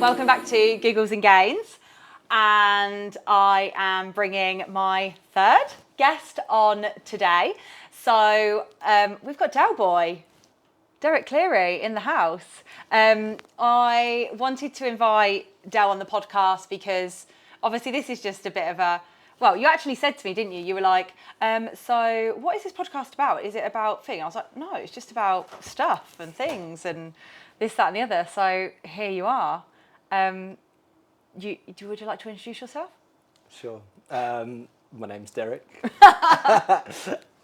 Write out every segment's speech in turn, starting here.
Welcome back to Giggles and Gains, and I am bringing my third guest on today. So we've got Del Boy, Derick Cleary in the house. I wanted to invite Del on the podcast because obviously this is just a bit of a, well, you actually said to me, didn't you? You were like, so what is this podcast about? Is it about thing? I was like, no, it's just about stuff and things and this, that and the other. So here you are. Would you like to introduce yourself? Sure. My name's Derick,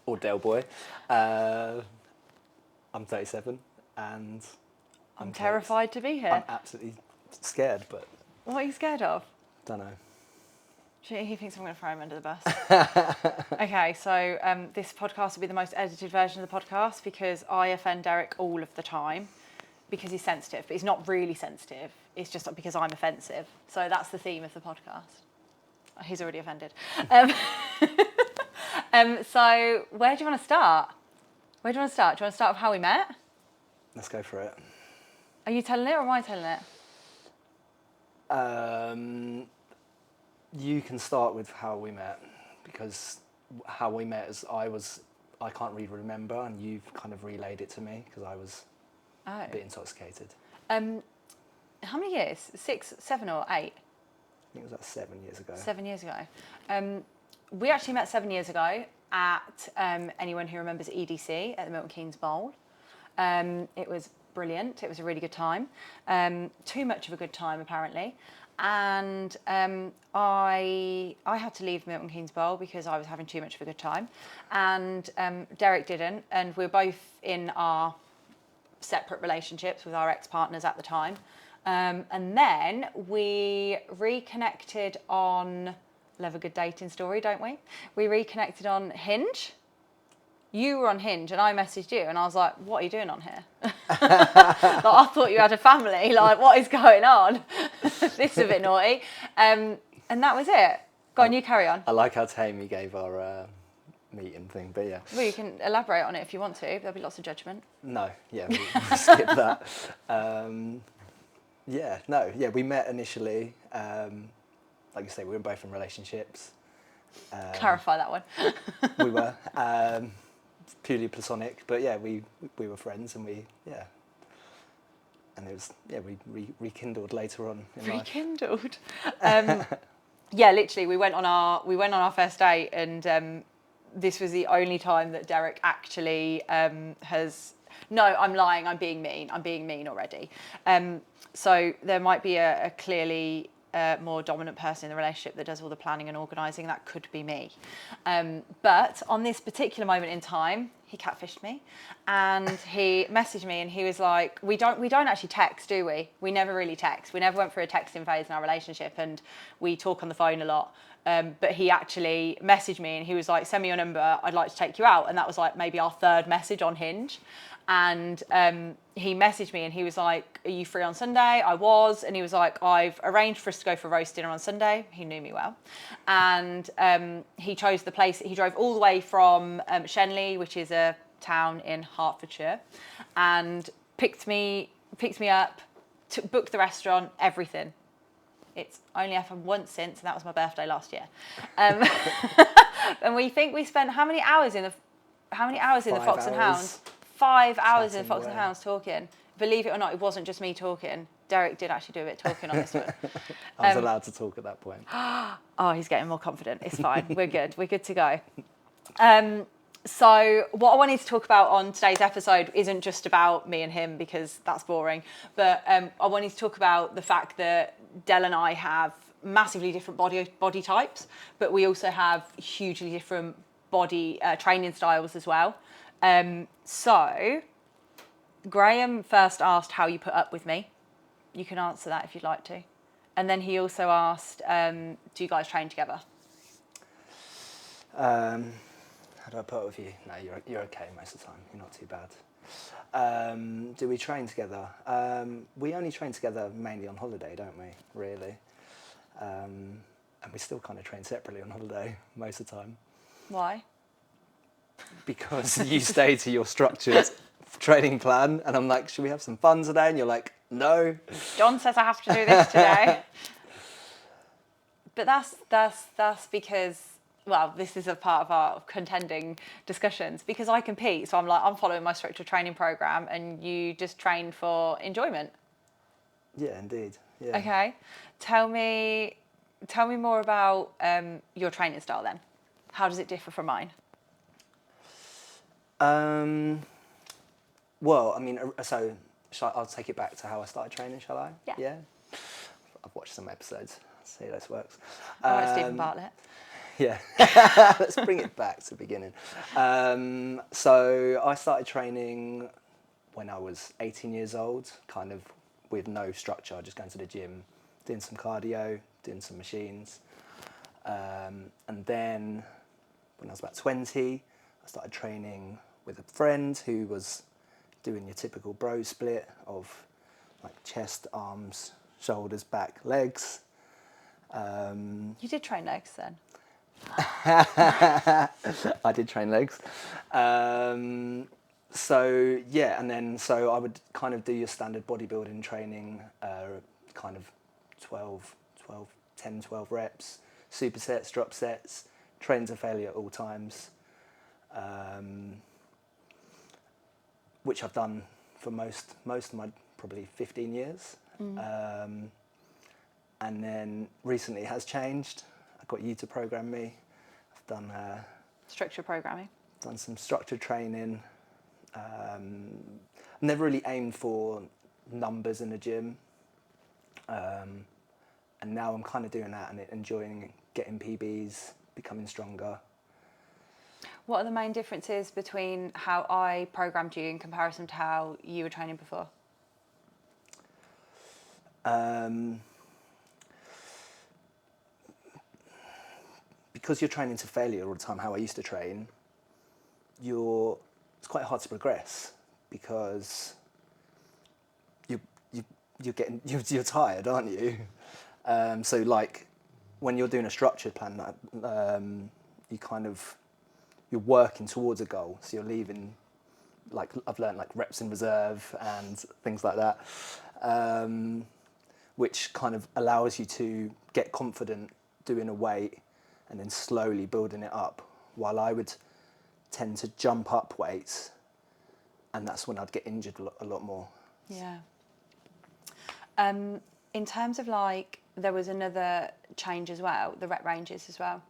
or Del Boy. I'm 37 and I'm terrified to be here. I'm absolutely scared, but... What are you scared of? Don't know. He thinks I'm going to throw him under the bus. Okay, so this podcast will be the most edited version of the podcast because I offend Derick all of the time because he's sensitive, but he's not really sensitive. It's just because I'm offensive. So that's the theme of the podcast. He's already offended. So where do you want to start? Do you want to start with how we met? Let's go for it. Are you telling it or am I telling it? You can start with how we met, because how we met is I can't really remember, and you've kind of relayed it to me because I was a bit intoxicated. How many years? 6, 7 or 8? I think it was like 7 years ago. 7 years ago. We actually met 7 years ago at, anyone who remembers EDC, at the Milton Keynes Bowl. It was brilliant. It was a really good time. Too much of a good time, apparently. And I had to leave Milton Keynes Bowl because I was having too much of a good time. And Derick didn't. And we were both in our separate relationships with our ex-partners at the time. And then we reconnected on, love a good dating story, don't we? We reconnected on Hinge. You were on Hinge and I messaged you and I was like, what are you doing on here? Like, I thought you had a family, like what is going on? This is a bit naughty. And that was it. Go on, you carry on. I like how tame you gave our meeting thing, but yeah. Well, you can elaborate on it if you want to. There'll be lots of judgment. No, yeah, we'll skip that. We met initially. Like you say, we were both in relationships. Clarify that one. We were purely platonic, but yeah, we were friends, and and it was we rekindled later on in life. Rekindled. Yeah, literally, we went on our first date, and this was the only time that Derick actually has. No, I'm lying. I'm being mean already. So there might be a clearly more dominant person in the relationship that does all the planning and organising. That could be me. But on this particular moment in time, he catfished me, and he messaged me, and he was like, "We don't actually text, do we? We never really text. We never went through a texting phase in our relationship, and we talk on the phone a lot." But he actually messaged me, and he was like, "Send me your number. I'd like to take you out." And that was like maybe our third message on Hinge. And he messaged me and he was like, "Are you free on Sunday?" I was. And he was like, "I've arranged for us to go for roast dinner on Sunday." He knew me well. And he chose the place. He drove all the way from Shenley, which is a town in Hertfordshire, and picked me up, booked the restaurant, everything. It's only happened once since, and that was my birthday last year. And we spent how many hours in the Fox and Hounds? 5 hours in the Fox and Hounds talking. Believe it or not, it wasn't just me talking. Derick did actually do a bit of talking on this one. I was allowed to talk at that point. Oh, he's getting more confident. It's fine. We're good. We're good to go. So what I wanted to talk about on today's episode isn't just about me and him, because that's boring. But I wanted to talk about the fact that Del and I have massively different body types, but we also have hugely different body training styles as well. So Graham first asked how you put up with me. You can answer that if you'd like to. And then he also asked, do you guys train together? How do I put up with you? No, you're okay most of the time. You're not too bad. Do we train together? We only train together mainly on holiday, don't we? Really. And we still kind of train separately on holiday most of the time. Why? Because you stay to your structured training plan, and I'm like, should we have some fun today? And you're like, no. John says I have to do this today. But that's because, well, this is a part of our contending discussions, because I compete. So I'm following my structured training program, and you just train for enjoyment. Yeah, indeed. Yeah. Okay. Tell me more about your training style then. How does it differ from mine? Well, I mean, so I'll take it back to how I started training, shall I? Yeah. Yeah. I've watched some episodes. See how this works. All right, Stephen Bartlett. Yeah. Let's bring it back to the beginning. So I started training when I was 18 years old, kind of with no structure, just going to the gym, doing some cardio, doing some machines. And then when I was about 20, I started training with a friend who was doing your typical bro split of like chest, arms, shoulders, back, legs. You did train legs then? I did train legs. So yeah, and then so I would kind of do your standard bodybuilding training, kind of 10, 12 reps, supersets, drop sets, train to failure at all times, which I've done for most of my probably 15 years. And then recently it has changed. I got you to program me. I've done Structured programming. done some structured training. Never really aimed for numbers in the gym. And now I'm kind of doing that and enjoying getting PBs, becoming stronger. What are the main differences between how I programmed you in comparison to how you were training before? Because you're training to failure all the time, how I used to train, it's quite hard to progress because you're tired, aren't you? So like when you're doing a structured plan, you're working towards a goal. So you're leaving, like I've learned, like reps in reserve and things like that, which kind of allows you to get confident doing a weight and then slowly building it up, while I would tend to jump up weights, and that's when I'd get injured a lot more. Yeah. In terms of like, there was another change as well, the rep ranges as well.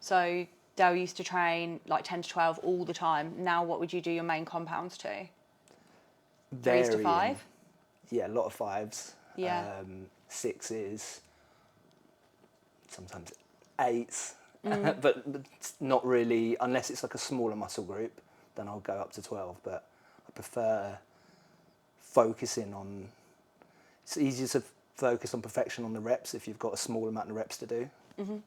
So Dale used to train like 10 to 12 all the time. Now what would you do your main compounds to? 3s to 5? Yeah, a lot of 5s. Yeah. 6s, sometimes 8s, but not really, unless it's like a smaller muscle group, then I'll go up to 12, but I prefer focusing on, it's easier to focus on perfection on the reps if you've got a small amount of reps to do. Mm-hmm.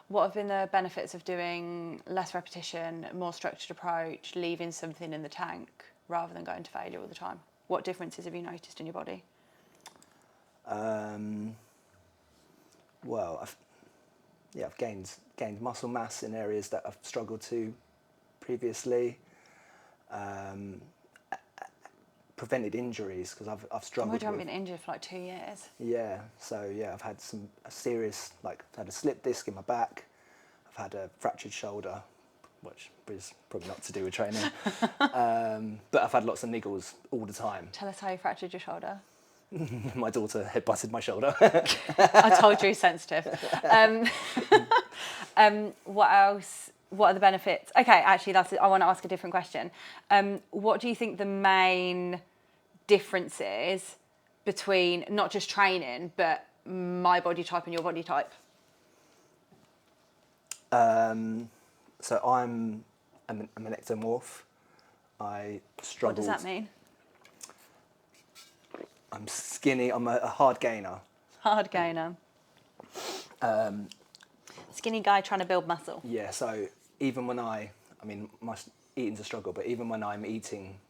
What have been the benefits of doing less repetition, more structured approach, leaving something in the tank rather than going to failure all the time? What differences have you noticed in your body? Well, I've gained muscle mass in areas that I've struggled to previously. Prevented injuries because I've struggled. You haven't been injured for like 2 years. Yeah, so yeah, I've had a serious, like I've had a slip disc in my back. I've had a fractured shoulder, which is probably not to do with training. But I've had lots of niggles all the time. Tell us how you fractured your shoulder. My daughter headbutted my shoulder. I told you he's sensitive. What else? What are the benefits? Okay, actually, I want to ask a different question. What do you think the main difference is between not just training, but my body type and your body type? So I'm an ectomorph. I struggled. What does that mean? I'm skinny. I'm a hard gainer. Hard gainer. Skinny guy trying to build muscle. Yeah, so even when my eating's a struggle, but even when I'm eating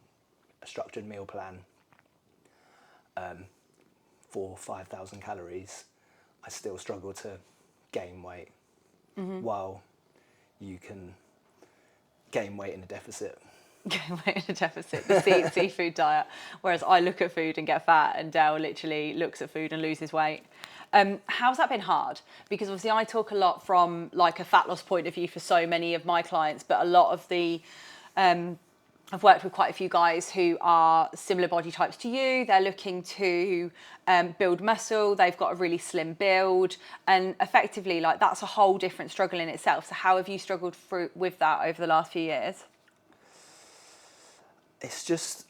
a structured meal plan, 4,000 or 5,000 calories, I still struggle to gain weight, while you can gain weight in a deficit. Weight in a deficit, the seafood diet. Whereas I look at food and get fat, and Dale literally looks at food and loses weight. How's that been hard? Because obviously I talk a lot from like a fat loss point of view for so many of my clients, but a lot of the I've worked with quite a few guys who are similar body types to you. They're looking to build muscle. They've got a really slim build, and effectively, like that's a whole different struggle in itself. So, how have you struggled with that over the last few years? It's just,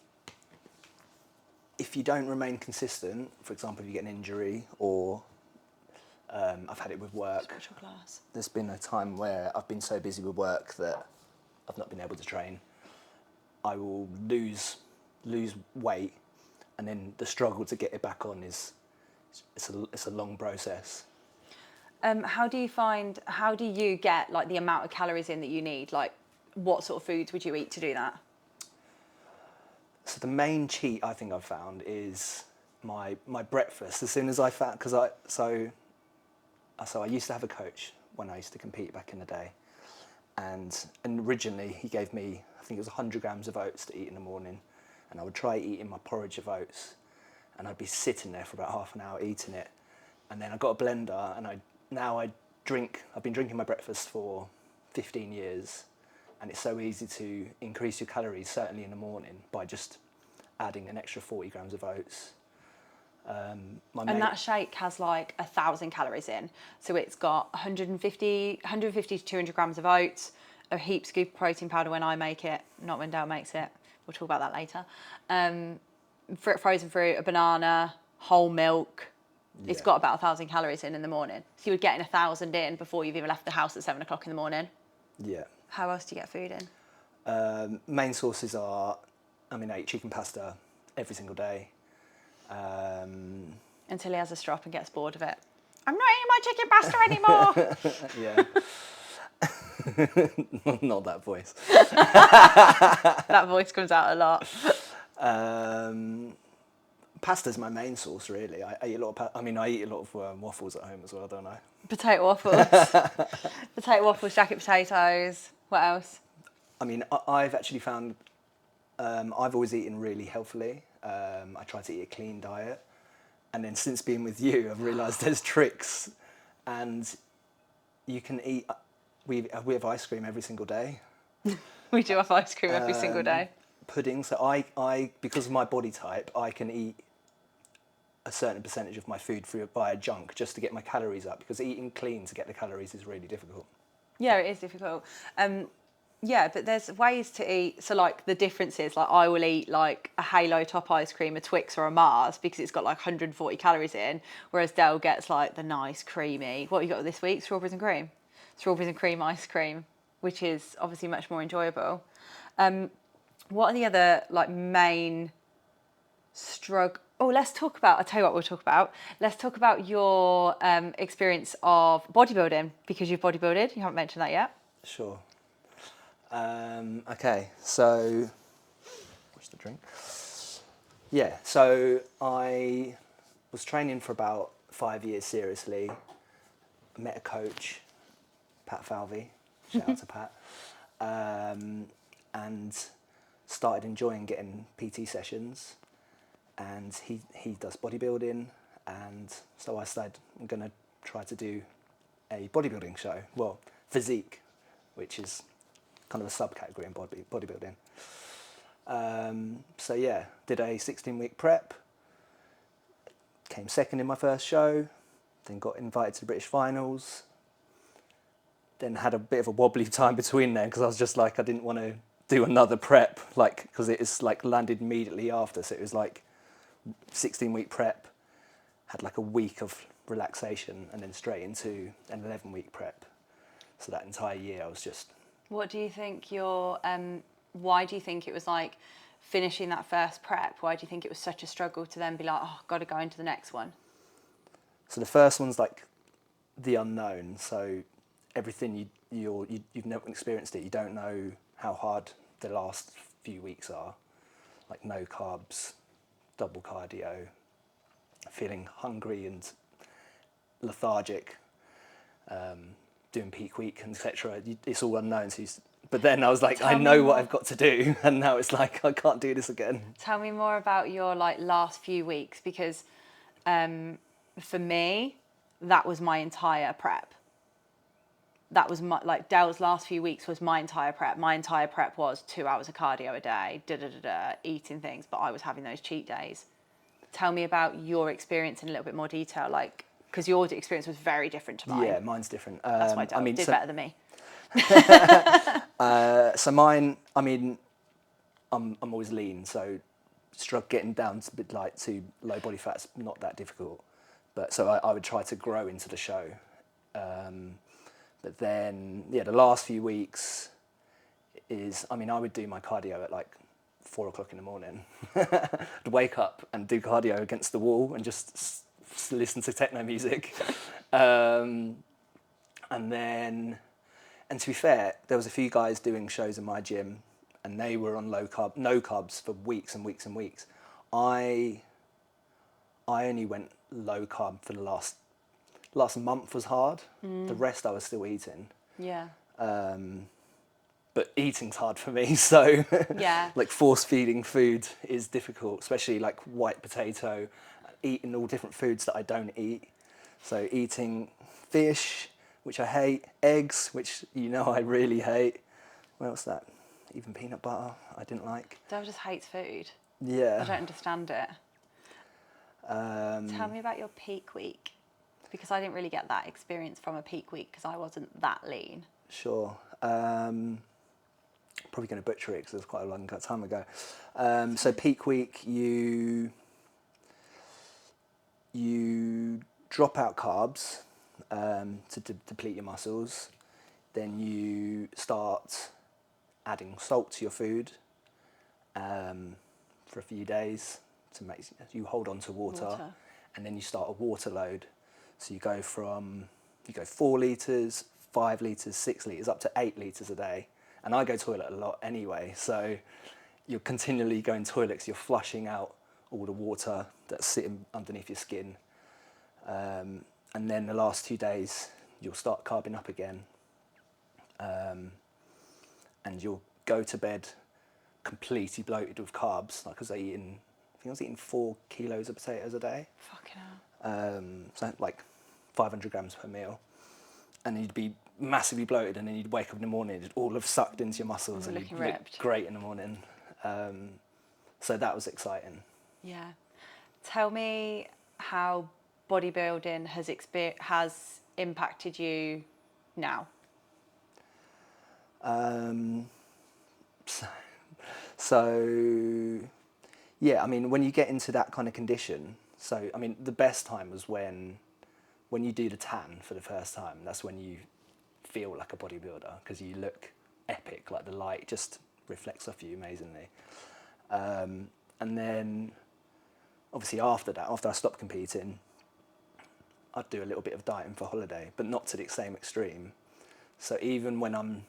if you don't remain consistent, for example, if you get an injury or I've had it with work. Special class. There's been a time where I've been so busy with work that I've not been able to train. I will lose weight, and then the struggle to get it back on it's a long process. How do you get like the amount of calories in that you need? Like, what sort of foods would you eat to do that? So the main cheat I think I've found is my breakfast. As soon as I found, so I used to have a coach when I used to compete back in the day, and originally he gave me, I think it was 100 grams of oats to eat in the morning, and I would try eating my porridge of oats, and I'd be sitting there for about half an hour eating it, and then I got a blender, and I've been drinking my breakfast for 15 years, and it's so easy to increase your calories, certainly in the morning, by just adding an extra 40 grams of oats. That shake has like 1,000 calories in. So it's got 150 to 200 grams of oats, a heap scoop of protein powder when I make it, not when Dale makes it. We'll talk about that later. Frozen fruit, a banana, whole milk. Yeah. It's got about 1,000 calories in the morning. So you would get 1,000 in before you've even left the house at 7 o'clock in the morning. Yeah. How else do you get food in? Main sources are, I eat chicken pasta every single day. Until he has a strop and gets bored of it. I'm not eating my chicken pasta anymore. Yeah. Not that voice. That voice comes out a lot. Pasta's my main source, really. I eat a lot of waffles at home as well, don't I? Potato waffles. Potato waffles, jacket potatoes. What else? I've actually found I've always eaten really healthily. I try to eat a clean diet. And then since being with you, I've realised there's tricks. And you can eat... We have ice cream every single day. We do have ice cream every single day. Pudding. So I because of my body type, I can eat a certain percentage of my food via junk just to get my calories up, because eating clean to get the calories is really difficult. Yeah, it is difficult. Yeah, but there's ways to eat. So like the difference is, like I will eat like a Halo top ice cream, a Twix or a Mars, because it's got like 140 calories in, whereas Dale gets like the nice creamy, what have you got this week? Strawberries and cream? Strawberries and cream ice cream, which is obviously much more enjoyable. What are the other like main struggle? Oh, I'll tell you what we'll talk about. Let's talk about your experience of bodybuilding, because you've bodybuilded. You haven't mentioned that yet. Sure. Okay, so what's the drink? Yeah, so I was training for about 5 years seriously. I met a coach, Pat Falvey, shout out to Pat, and started enjoying getting PT sessions. And he does bodybuilding, and so I said I'm going to try to do a bodybuilding show. Well, physique, which is kind of a subcategory in bodybuilding. So yeah, did a 16-week prep, came second in my first show, then got invited to the British finals, then had a bit of a wobbly time between there, because I was just like, I didn't want to do another prep, like, because it's like landed immediately after, so it was like 16-week prep, had like a week of relaxation, and then straight into an 11-week prep. So that entire year I was just... What do you think why do you think it was like finishing that first prep? Why do you think it was such a struggle to then be like, oh, I've got to go into the next one? So the first one's like the unknown. So everything you've never experienced it. You don't know how hard the last few weeks are. Like no carbs, double cardio, feeling hungry and lethargic, doing peak week, etc. It's all unknown. So But then I was like, I know what I've got to do, and now it's like I can't do this again. Tell me more about your like last few weeks, because for me, that was my entire prep. That was my, like, Dell's last few weeks was my entire prep. My entire prep was 2 hours of cardio a day, eating things, but I was having those cheat days. Tell me about your experience in a little bit more detail, like, because your experience was very different to mine. Yeah, mine's different. That's why Dell did better than me. So mine, I mean, I'm always lean, so getting down to to low body fat's not that difficult. But so I would try to grow into the show. But then, yeah, the last few weeks is, I mean, I would do my cardio at like 4 o'clock in the morning. I'd wake up and do cardio against the wall and just listen to techno music. And then, and to be fair, there was a few guys doing shows in my gym and they were on no carbs for weeks and weeks and weeks. I only went low carb for the last month was hard. The rest I was still eating. Yeah. But eating's hard for me, so yeah. like force feeding food is difficult, especially like white potato, eating all different foods that I don't eat. So eating fish, which I hate, eggs, which you know I really hate. What else that? Even peanut butter, I didn't like. Dell just hates food. Yeah. I don't understand it. Tell me about your peak week, because I didn't really get that experience from a peak week because I wasn't that lean. Sure. Probably going to butcher it because it was quite a long time ago. So peak week, you drop out carbs to deplete your muscles. Then you start adding salt to your food for a few days to make you hold on to water. And then you start a water load. So you go 4 litres, 5 litres, 6 litres, up to 8 litres a day. And I go toilet a lot anyway, so you're continually going toilet because you're flushing out all the water that's sitting underneath your skin. And then the last 2 days, you'll start carbing up again. And you'll go to bed completely bloated with carbs, like I think I was eating 4 kilos of potatoes a day. Fucking hell. So like 500 grams per meal. And you'd be massively bloated, and then you'd wake up in the morning, it'd all have sucked into your muscles, and you'd look great in the morning. So that was exciting. Yeah. Tell me how bodybuilding has impacted you now. So yeah, I mean, when you get into that kind of condition, so I mean, the best time was when you do the tan for the first time. That's when you feel like a bodybuilder because you look epic, like the light just reflects off you amazingly. And then obviously after I stopped competing, I'd do a little bit of dieting for holiday, but not to the same extreme. So even when I'm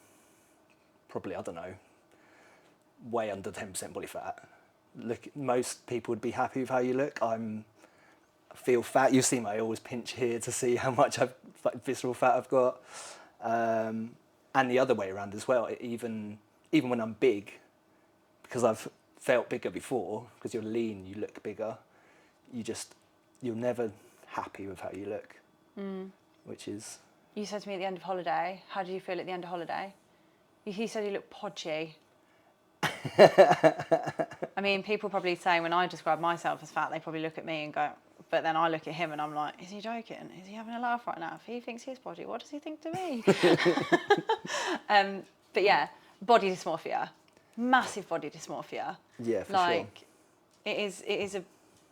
probably, I don't know, way under 10% body fat, most people would be happy with how you look. I feel fat. You see me, I always pinch here to see how much visceral fat I've got. And the other way around as well, even when I'm big, because I've felt bigger before, because you're lean, you look bigger, you're never happy with how you look, which is... You said to me at the end of holiday, how did you feel at the end of holiday? He said you look podgy. I mean, people probably say when I describe myself as fat, they probably look at me and go, but then I look at him and I'm like, is he joking? Is he having a laugh right now? If he thinks he's podgy, what does he think to me? But yeah, body dysmorphia, massive body dysmorphia. Yeah, for sure. It is a,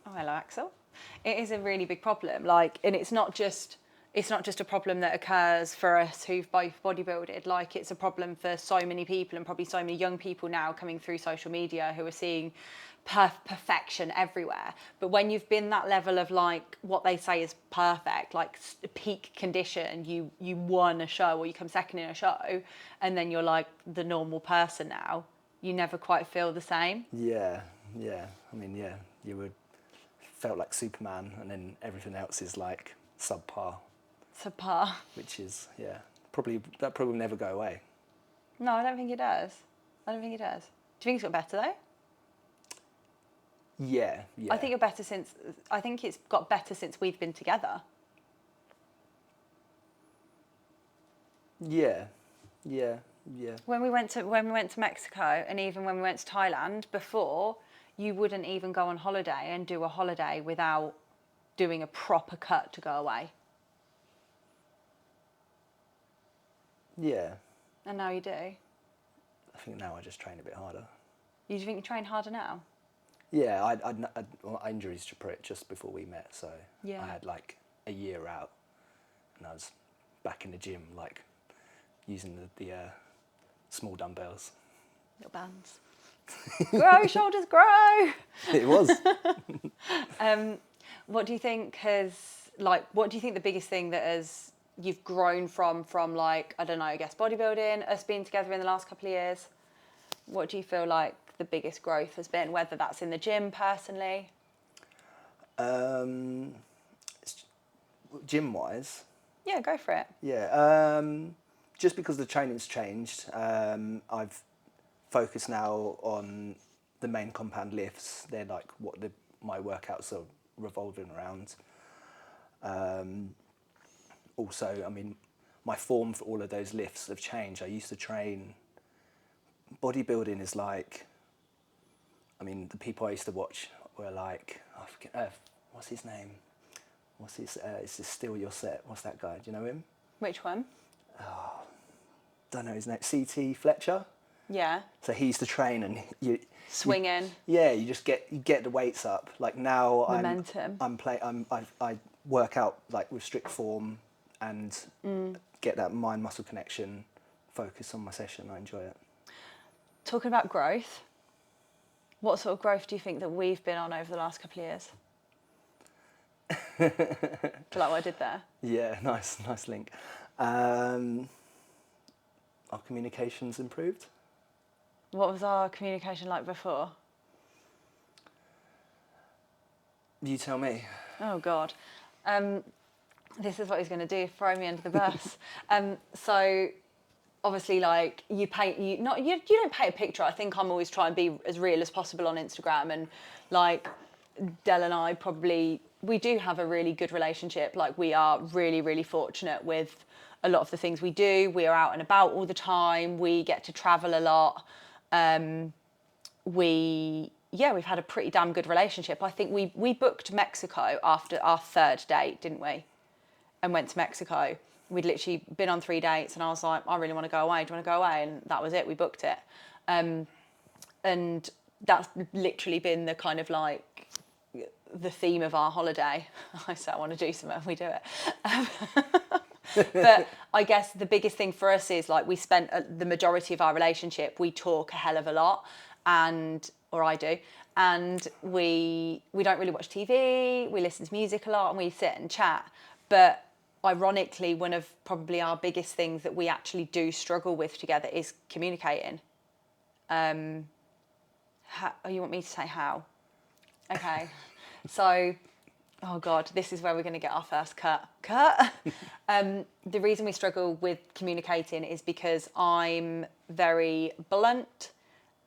oh, hello, Axel. It is a really big problem. And it's not just a problem that occurs for us who've both bodybuilded. Like, it's a problem for so many people, and probably so many young people now coming through social media who are seeing perfection everywhere. But when you've been that level of like what they say is perfect, like peak condition, you won a show or you come second in a show, and then you're like the normal person now, you never quite feel the same. Yeah. I mean, yeah, felt like Superman, and then everything else is like subpar. Subpar. Which is, yeah, that probably will never go away. No, I don't think it does. I don't think it does. Do you think it's got better though? Yeah. I think I think it's got better since we've been together. Yeah. When we went to Mexico, and even when we went to Thailand before, you wouldn't even go on holiday and do a holiday without doing a proper cut to go away. Yeah. And now you do. I think now I just train a bit harder. You think you train harder now? Yeah, I injuries to Prit just before we met, so Yeah. I had like a year out, and I was back in the gym, like using the small dumbbells. Little bands. Grow, shoulders grow. It was. What do you think what do you think the biggest thing that you've grown from like, I don't know, I guess bodybuilding, us being together in the last couple of years? What do you feel like the biggest growth has been, whether that's in the gym personally? Gym-wise. Yeah, go for it. Yeah, just because the training's changed, I've focused now on the main compound lifts. They're like what my workouts are revolving around. Also, I mean, my form for all of those lifts have changed. I used to train, bodybuilding is like, I mean, the people I used to watch were like, I forget, what's his name? It's just Steal Your Set. What's that guy? Do you know him? Which one? Don't know his name. CT Fletcher. Yeah. So he used to train and Swinging. you just get the weights up. Like now Momentum. I work out like with strict form and get that mind muscle connection, focus on my session. I enjoy it. Talking about growth, what sort of growth do you think that we've been on over the last couple of years? Do you like what I did there? Yeah, nice link. Our communication's improved. What was our communication like before? You tell me. Oh God. This is what he's going to do, throw me under the bus. So obviously, like, you don't paint a picture. I think I'm always trying to be as real as possible on Instagram, and like Del and I we do have a really good relationship. Like, we are really, really fortunate with a lot of the things we do. We are out and about all the time. We get to travel a lot. We've had a pretty damn good relationship. I think we booked Mexico after our third date, didn't we? And went to Mexico. We'd literally been on 3 dates, and I was like, I really want to go away. Do you want to go away? And that was it. We booked it. And that's literally been the kind of like the theme of our holiday. I say I want to do something, we do it. But I guess the biggest thing for us is like we spent the majority of our relationship, we talk a hell of a lot, or I do, and we don't really watch TV, we listen to music a lot, and we sit and chat. But ironically, one of probably our biggest things that we actually do struggle with together is communicating. You want me to say how? Okay. So, oh God, this is where we're going to get our first cut. The reason we struggle with communicating is because I'm very blunt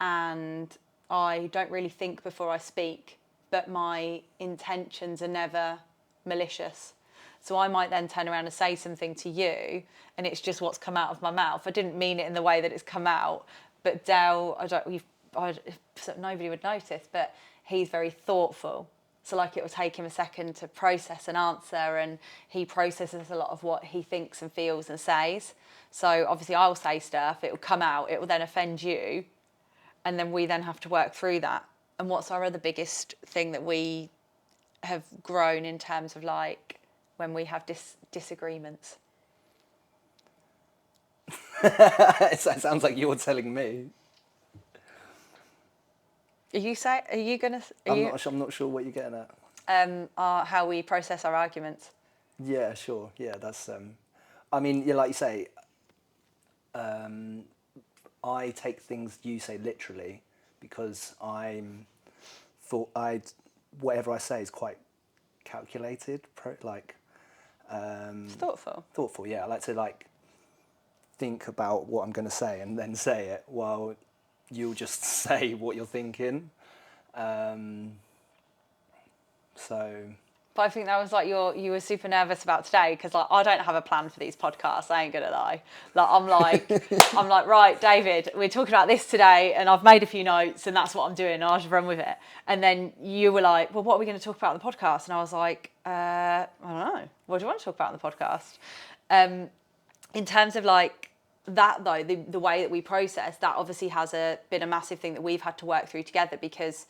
and I don't really think before I speak, but my intentions are never malicious. So I might then turn around and say something to you, and it's just what's come out of my mouth. I didn't mean it in the way that it's come out, but Del, nobody would notice, but he's very thoughtful. So like it will take him a second to process an answer, and he processes a lot of what he thinks and feels and says. So obviously I'll say stuff, it will come out, it will then offend you, and then we then have to work through that. And what's our other biggest thing that we have grown in terms of like when we have disagreements? It sounds like you're telling me. I'm not sure what you're getting at. How we process our arguments. Yeah, sure. Yeah, that's. I mean, yeah, like you say. I take things you say literally because whatever I say is quite calculated. It's thoughtful. Thoughtful, yeah. I like to think about what I'm going to say and then say it, while you'll just say what you're thinking. But I think that was like you were super nervous about today, because like I don't have a plan for these podcasts. I ain't gonna lie. Like I'm like right, David, we're talking about this today, and I've made a few notes, and that's what I'm doing. And I'll just run with it. And then you were like, well, what are we going to talk about on the podcast? And I was like, I don't know. What do you want to talk about on the podcast? In terms of like that though, the way that we process that obviously has been a massive thing that we've had to work through together, because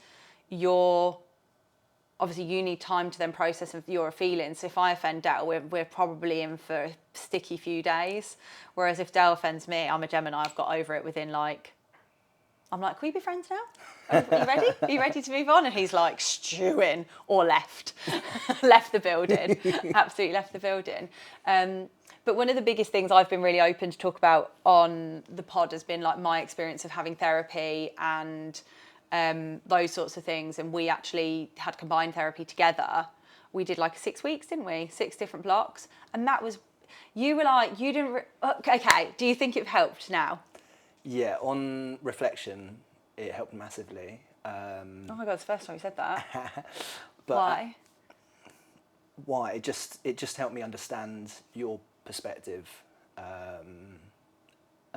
obviously you need time to then process your feelings. So if I offend Del, we're probably in for a sticky few days. Whereas if Del offends me, I'm a Gemini, I've got over it within like, I'm like, can we be friends now? Are you ready? Are you ready to move on? And he's like stewing, or left the building, absolutely left the building. But one of the biggest things I've been really open to talk about on the pod has been like my experience of having therapy and those sorts of things. And we actually had combined therapy together. We did like 6 weeks, didn't we? 6 different blocks. And that was, you were like, you didn't, okay, do you think it helped now? Yeah, on reflection, it helped massively. Oh my God, it's the first time you said that. But Why? Why? It just helped me understand your perspective, and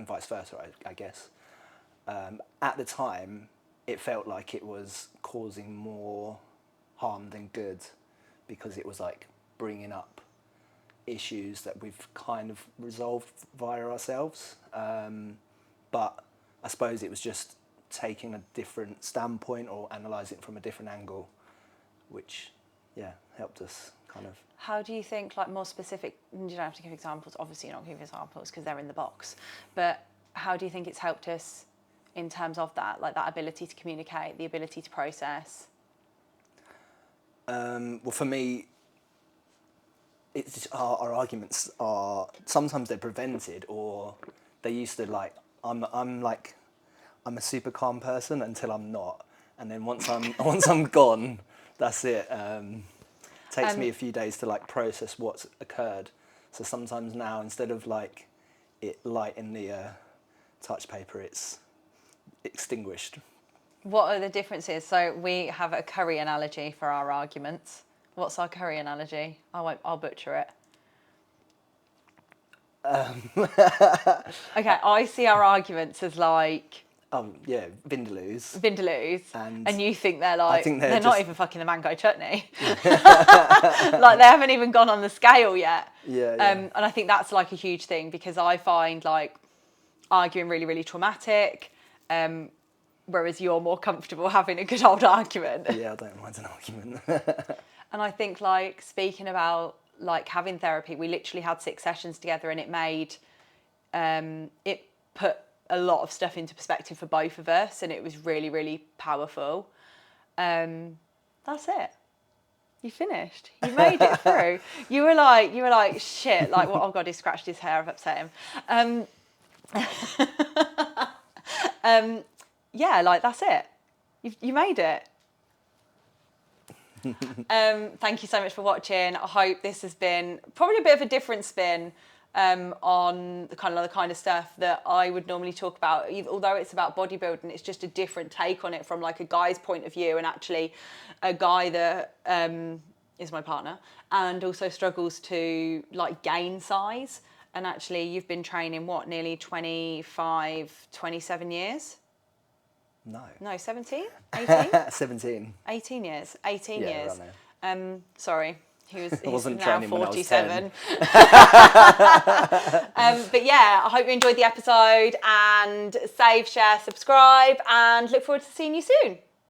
vice versa, I guess. At the time, it felt like it was causing more harm than good, because it was like bringing up issues that we've kind of resolved via ourselves. But I suppose it was just taking a different standpoint or analysing it from a different angle, which, yeah, helped us kind of. How do you think, like more specific, you don't have to give examples, obviously you're not giving examples because they're in the box, but how do you think it's helped us in terms of that, like that ability to communicate, the ability to process? Well, for me, it's just our arguments are, sometimes they're prevented, or they used to like, I'm a super calm person until I'm not, and then once I'm gone, that's it. Takes me a few days to like process what's occurred. So sometimes now, instead of like it light in the touch paper, it's extinguished. What are the differences? So we have a curry analogy for our arguments. What's our curry analogy? I'll butcher it. Okay, I see our arguments as like, oh yeah, vindaloos. And you think they're like, they're just not even fucking the mango chutney. Like they haven't even gone on the scale yet. Yeah. And I think that's like a huge thing, because I find like arguing really, really traumatic, whereas you're more comfortable having a good old argument. Yeah, I don't mind an argument. And I think like speaking about like having therapy, we literally had 6 sessions together, and it made, it put a lot of stuff into perspective for both of us, and it was really, really powerful. That's it. You finished. You made it through. You were like shit. Like, well, oh God, he scratched his hair. I've upset him. Yeah, like that's it. You made it. Thank you so much for watching. I hope this has been probably a bit of a different spin on the kind of stuff that I would normally talk about. Although it's about bodybuilding, it's just a different take on it from like a guy's point of view, and actually a guy that is my partner and also struggles to like gain size. And actually you've been training nearly 25, 27 years? No, 17? 18? 17. 18 years. 18 yeah, years. Around Sorry. He's wasn't now training when I was 47. But yeah, I hope you enjoyed the episode, and save, share, subscribe, and look forward to seeing you soon.